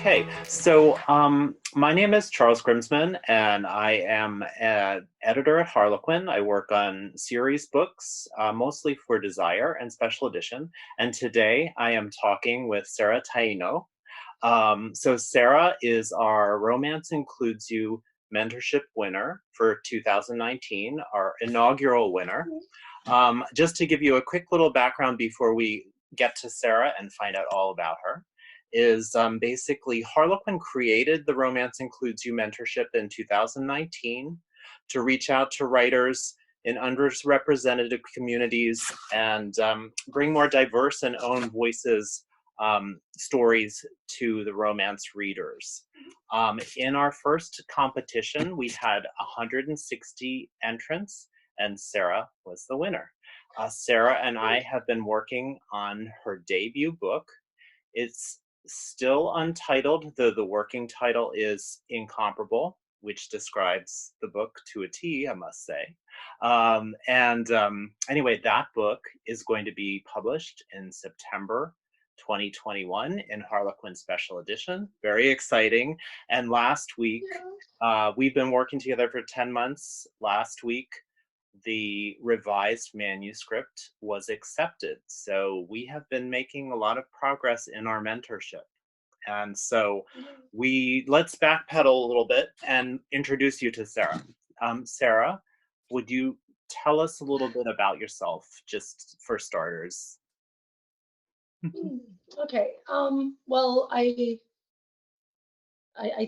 Okay, so my name is Charles Grimsman, and I am an editor at Harlequin. I work on series books, mostly for Desire and Special Edition. And today I am talking with Sarah Taino. So Sarah is our Romance Includes You mentorship winner for 2019, our inaugural winner. Just to give you a quick little background before we get to Sarah and find out all about her, is basically Harlequin created the Romance Includes You mentorship in 2019 to reach out to writers in underrepresented communities and bring more diverse and own voices stories to the romance readers. In our first competition, we had 160 entrants, and Sarah was the winner. Sarah and I have been working on her debut book. It's still untitled, though the working title is Incomparable, which describes the book to a T, I must say. Anyway, that book is going to be published in September 2021 in Harlequin Special Edition. Very exciting. And last week, we've been working together for 10 months. Last week, the revised manuscript was accepted. So we have been making a lot of progress in our mentorship. And so let's backpedal a little bit and introduce you to Sarah. Sarah, would you tell us a little bit about yourself, just for starters? Okay. Well, I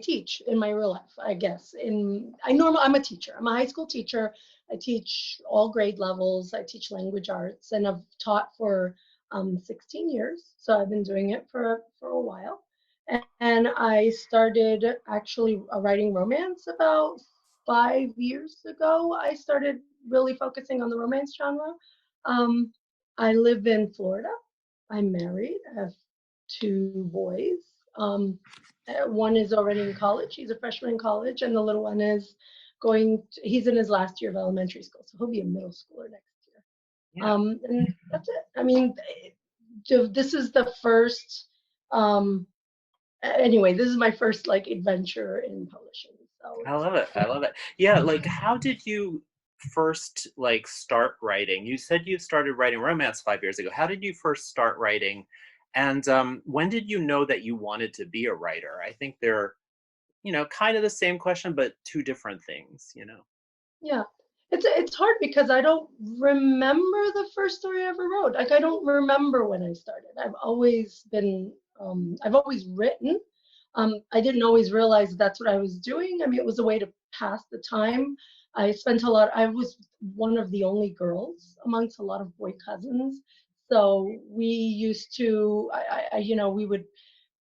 teach in my real life, I guess. I'm a teacher. I'm a high school teacher. I teach all grade levels. I teach language arts, and I've taught for 16 years. So I've been doing it for a while. And I started actually writing romance about 5 years ago. I started really focusing on the romance genre. Um, I live in Florida. I'm married. I have two boys. One is already in college. He's a freshman in college, and the little one is he's in his last year of elementary school, so he'll be a middle schooler next year. Yeah. And that's it. I mean, this is the first, anyway, this is my first like adventure in publishing. So I love it. I love it. Yeah, like how did you first like start writing? You said you started writing romance 5 years ago. How did you first start writing? And when did you know that you wanted to be a writer? I think they're, kind of the same question, but two different things. yeah, it's hard because I don't remember the first story I ever wrote. Like I don't remember when I started. I've always written. I didn't always realize that's what I was doing. I mean, it was a way to pass the time. I was one of the only girls amongst a lot of boy cousins. So we used to, we would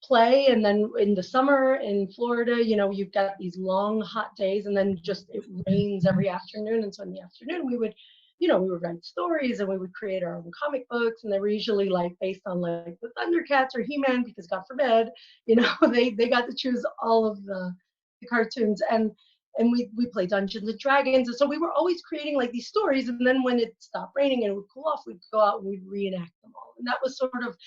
play, and then in the summer in Florida, you've got these long hot days, and then just it rains every afternoon. And so in the afternoon, we would write stories and we would create our own comic books, and they were usually like based on like the Thundercats or He-Man, because God forbid, they got to choose all of the cartoons. And we play Dungeons and Dragons. And so we were always creating like these stories. And then when it stopped raining and it would cool off, we'd go out and we'd reenact them all. And that was sort of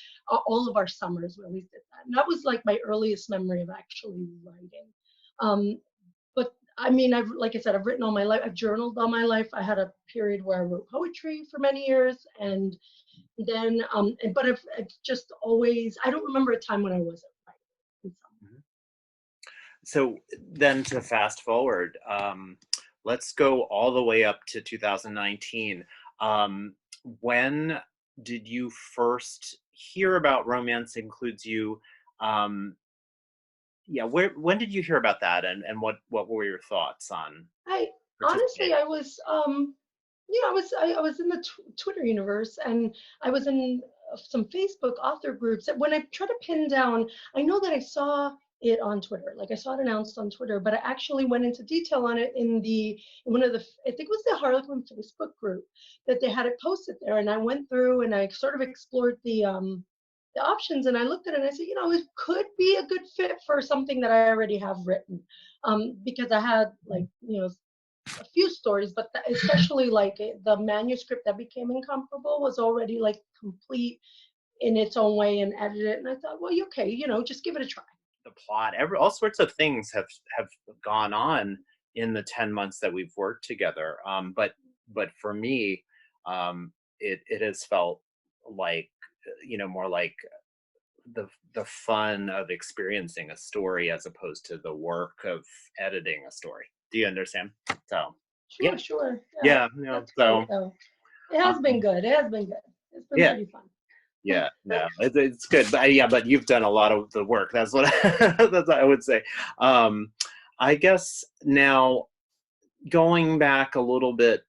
all of our summers we always did that. And that was like my earliest memory of actually writing. But I mean, like I said, I've written all my life. I've journaled all my life. I had a period where I wrote poetry for many years. And then, but I've just always, I don't remember a time when I wasn't writing. So then to fast forward, let's go all the way up to 2019. When did you first hear about Romance Includes You? When did you hear about that, and what were your thoughts on I honestly, participating? I was in the Twitter universe, and I was in some Facebook author groups. When I try to pin down, I know that I saw it on Twitter, like I saw it announced on Twitter, but I actually went into detail on it in one of the, I think it was the Harlequin Facebook group, that they had it posted there, and I went through and I sort of explored the options, and I looked at it and I said, it could be a good fit for something that I already have written, because I had like a few stories, but especially like the manuscript that became Incomparable was already like complete in its own way and edited. And I thought, well, okay, just give it a try. the plot, all sorts of things have gone on in the 10 months that we've worked together. But for me, it has felt like, more like the fun of experiencing a story as opposed to the work of editing a story. Do you understand? So yeah, Sure, sure. Yeah, yeah, that's great so though. It has been um, good. It has been good. It's been yeah, pretty fun. yeah, no, it's good, but yeah, but you've done a lot of the work. That's what that's what I would say. Um, I guess now, going back a little bit,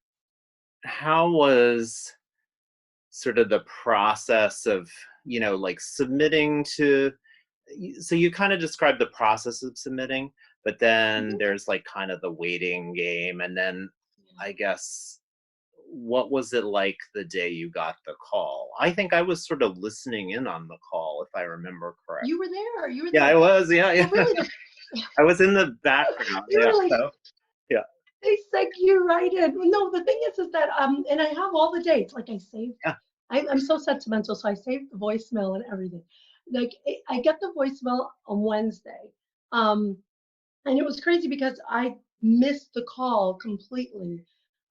how was sort of the process of, like submitting to, so you kind of described the process of submitting, but then Mhm. there's like kind of the waiting game, and then I guess, what was it like the day you got the call? I think I was sort of listening in on the call, if I remember correct. You were there. You were Yeah, I there. was. Yeah, Well, yeah. really, I was in the background. you Yeah. were like So yeah, they seg you right in. No, the thing is that and I have all the dates. Like I saved. yeah. I'm so sentimental, so I saved the voicemail and everything. Like I get the voicemail on Wednesday, um, and it was crazy because I missed the call completely,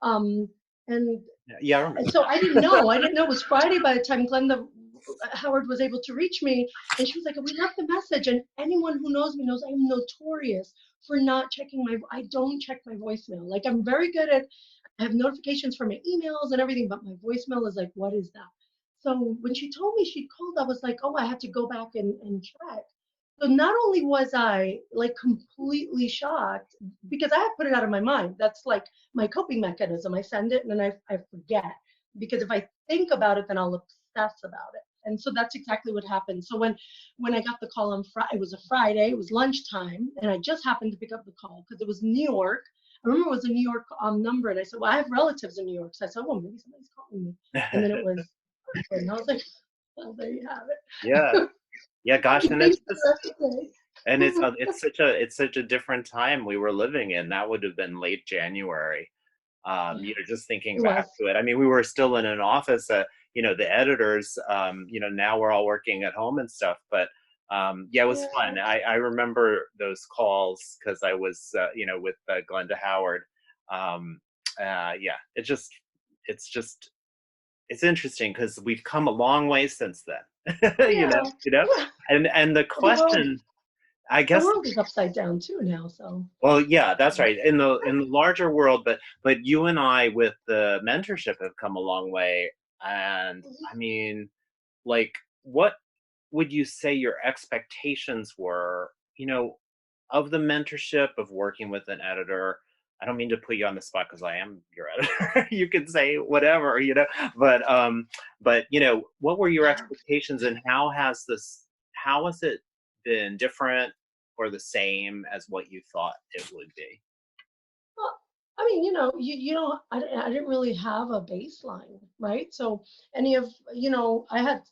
and Yeah, I remember so I didn't that. know. I didn't know it was Friday by the time Glenda Howard was able to reach me. And she was like, we left the message. And anyone who knows me knows I'm notorious for not checking I don't check my voicemail. Like I'm very good at, I have notifications for my emails and everything, but my voicemail is like, what is that? So when she told me she'd called, I was like, oh, I have to go back and check. So not only was I like completely shocked because I have put it out of my mind. That's like my coping mechanism. I send it and then I forget because if I think about it, then I'll obsess about it. And so that's exactly what happened. So when I got the call on Friday, it was a Friday, it was lunchtime, and I just happened to pick up the call because it was New York. I remember it was a New York number, and I said, "Well, I have relatives in New York." So I said, "Well, maybe somebody's calling me." And then it was, and I was like, "Well, there you have Yeah, it." yeah. Gosh, and Thanks it's for just, the and day. it's such a different time we were living in. That would have been late January. Yeah, Just thinking it back was. to it. I mean, we were still in an office. The editors, now we're all working at home and stuff. But yeah, it was Yeah, fun. I remember those calls because I was, with Glenda Howard. Um, yeah, it's just, it's interesting because we've come a long way since then. yeah, yeah. And the The world, question, I the guess, world is upside down too now. So. well, yeah, that's right. In the larger world, but you and I with the mentorship have come a long way. And I mean, like, what would you say your expectations were, of the mentorship of working with an editor? I don't mean to put you on the spot because I am your editor. You can say whatever, but what were your expectations, and how has it been different or the same as what you thought it would be? Well, I mean, you don't, I didn't really have a baseline, right? So any of, I had,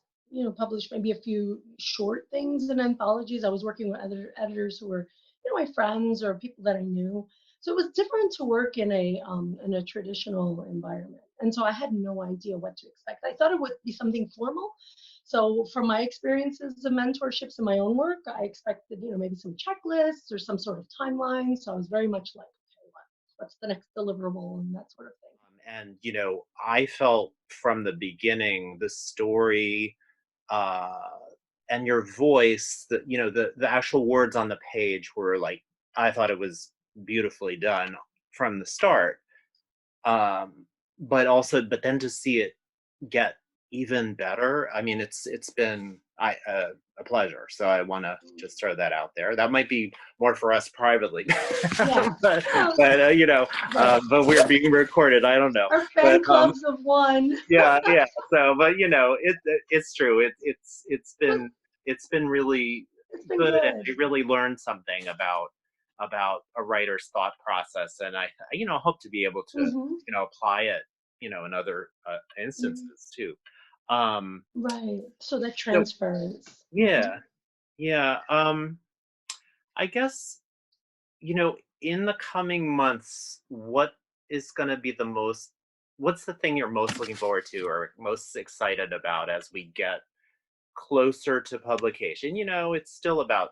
published maybe a few short things in anthologies. I was working with other editors who were, my friends or people that I knew. So it was different to work in a traditional environment. And so I had no idea what to expect. I thought it would be something formal. So from my experiences of mentorships in my own work, I expected, maybe some checklists or some sort of timeline. So I was very much like, okay, what's the next deliverable and that sort of thing. And I felt from the beginning the story, uh, and your voice, the actual words on the page were like, I thought it was beautifully done from the start. But then to see it get even better, I mean, it's been a pleasure. So I want to just throw that out there. That might be more for us privately, Yeah. but Well, right. but we're being recorded. I don't know, Our but fan clubs of one. yeah, yeah. So, but it's true. It's been really It's been good, and good. I really learned something about a writer's thought process, and I hope to be able to Hmm. apply it in other instances too. Um, Right. So that so transference. yeah, yeah. I guess in the coming months, what is going to be what's the thing you're most looking forward to or most excited about as we get closer to publication? It's still about,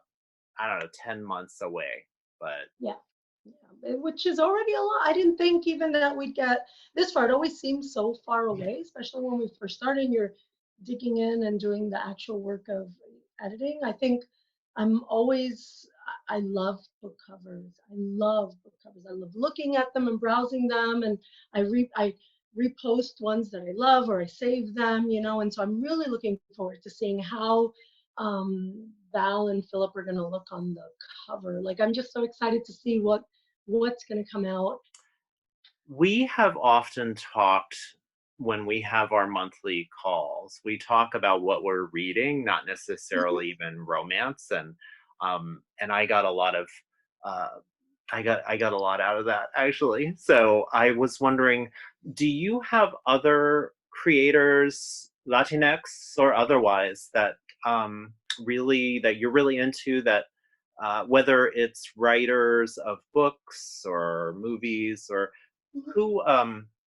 I don't know, 10 months away. But Yeah. Yeah. Which is already a lot. I didn't think even that we'd get this far. It always seems so far away, especially when we first started and you're digging in and doing the actual work of editing. I think I'm always, I love book covers. I love book covers. I love looking at them and browsing them. And I repost ones that I love or I save them, you know. And so I'm really looking forward to seeing how Val and Philip are going to look on the cover. Like I'm just so excited to see what's going to come out. we have often talked when we have our monthly calls, we talk about what we're reading, not Mhm. necessarily even romance. And I got a lot of uh, I got a lot out of that actually. So I was wondering, do you have other creators, Latinx or otherwise, that really that you're really into, that whether it's writers of books or movies, or Mhm. who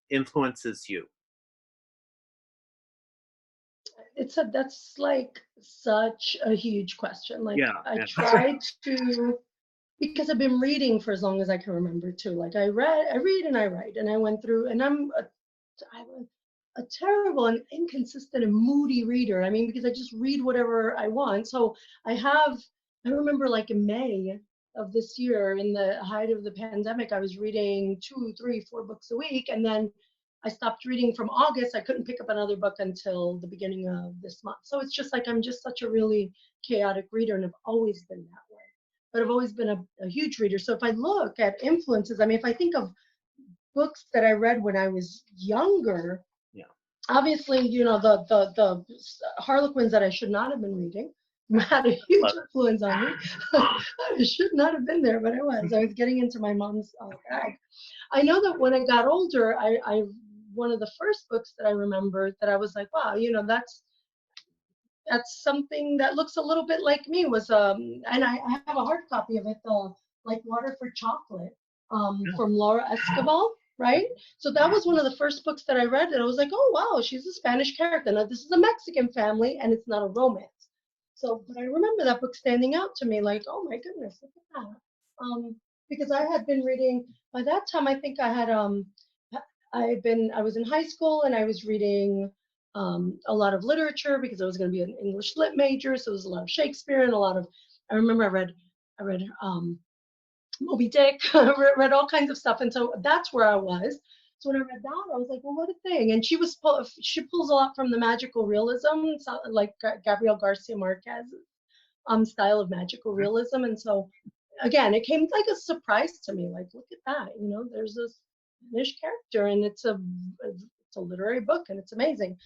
influences you? That's like such a huge question. Like Yeah, I yeah. try to because I've been reading for as long as I can remember too. Like I read and I write, and I went through, and I'm a terrible and inconsistent and moody reader. I mean, because I just read whatever I want. So I have, I remember like in May of this year, in the height of the pandemic, I was reading two, three, four books a week. And then I stopped reading from August. I couldn't pick up another book until the beginning of this month. So it's just like I'm just such a really chaotic reader, and I've always been that way. But I've always been a huge reader. So if I look at influences, I mean, if I think of books that I read when I was younger, Yeah. obviously, you know, the Harlequins that I should not have been reading had a huge Love influence on me. I should not have been there, but I was. I was getting into my mom's bag. I know that when I got older, I one of the first books that I remembered that I was like, wow, you know, that's something that looks a little bit like me was and I have a hard copy of it, like Water for Chocolate, it. from Laura Escobar, right? So that was one of the first books that I read, and I was like, oh wow, she's a Spanish character. Now this is a Mexican family, and it's not a romance. So, but I remember that book standing out to me, like, oh my goodness, look at that. Because I had been reading by that time. I think I had I was in high school and I was reading a lot of literature because I was going to be an English lit major. So there was a lot of Shakespeare and a lot of, I remember I read Moby Dick, read all kinds of stuff. And so that's where I was. So when I read that, I was like, well, what a thing. And she pulls a lot from the magical realism, so like Gabriel Garcia Marquez's style of magical realism. And so again, it came like a surprise to me. Like, look at that. You know, there's this Spanish character, and it's a literary book, and it's amazing.